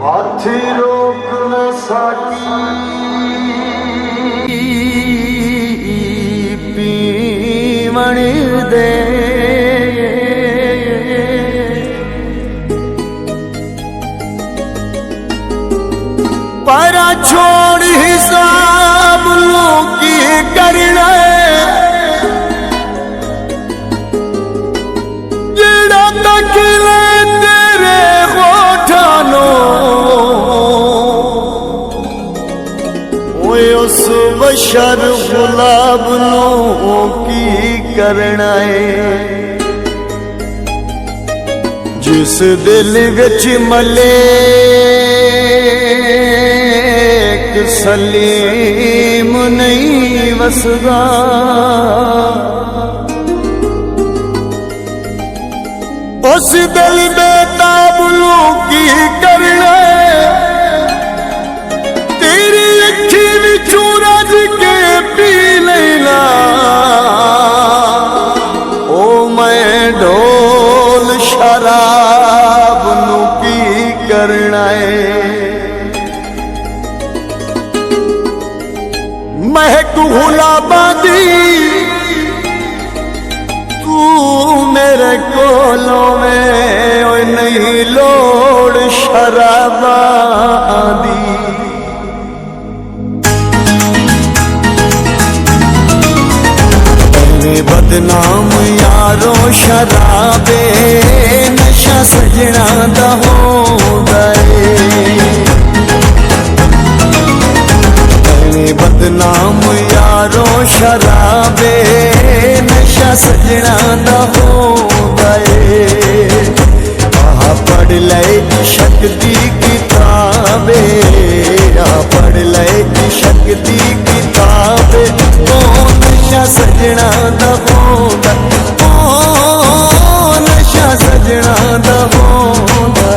हाथी रोक न सकी पीवण दे पर छोड़ हिसाब की करना जेड़ा तकले तेरे होठानो ओए उस बशर गुलाब नो की करना है जिस दिल विच मले सलीम नहीं वसदा उस दिल बेताबुलों की करना तेरी अखी विचू रज के पी लेना ओ मैं ढोल शराब नू की करना है महक गुलाबादी तू मेरे कोलों में नहीं लोड़ शराबा दी बदनाम यारो शराबे नशा सजना दा होंदा बदनाम यारो शराबे नशा सजना दा होंदा आ पढ़ ले इश्क दी किताबे आ पढ़ ले इश्क दी किताबे ओ नशा सजना दा होंदा ओ नशा सजना दा होंदा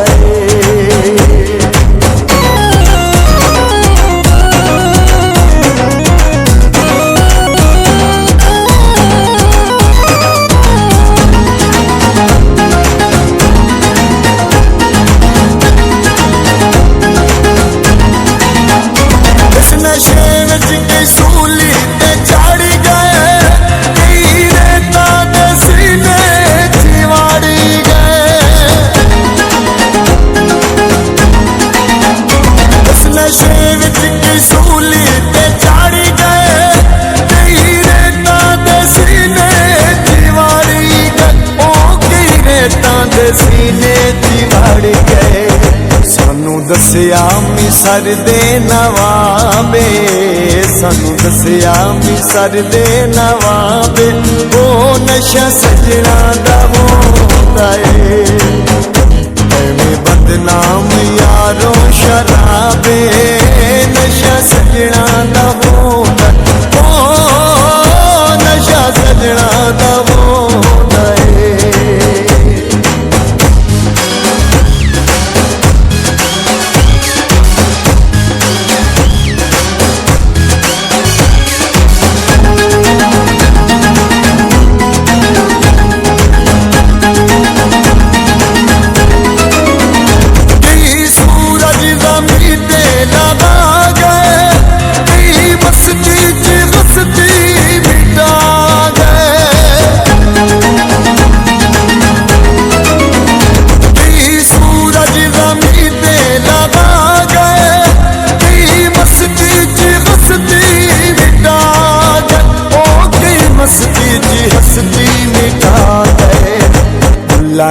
दसिया मिसर दे नवाबे सानू दसिया मिसर दे नवाबे ओ नशा सजना दा होंदा ऐवें बदनाम यारो शराबे नशा सजना दा होंदा ओ नशा सजना दा होंदा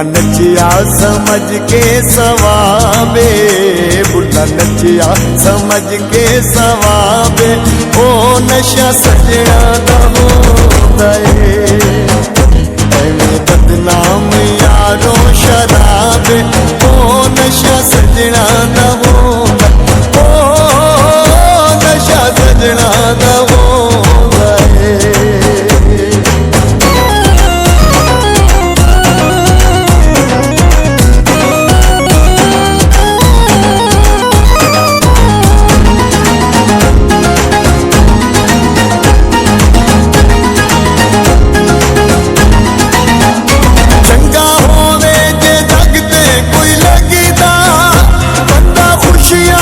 नचिया समझ के सवाबे बुढ़ा नचिया समझ के सवाबे ओ नशा सजना दा होंदा ऐवें बदनाम यारो शराबे ओ नशा सजना दा होंदा ओ नशा सजना दा होंदा चंगा होवे जे जगते कोई लगदा खुशियां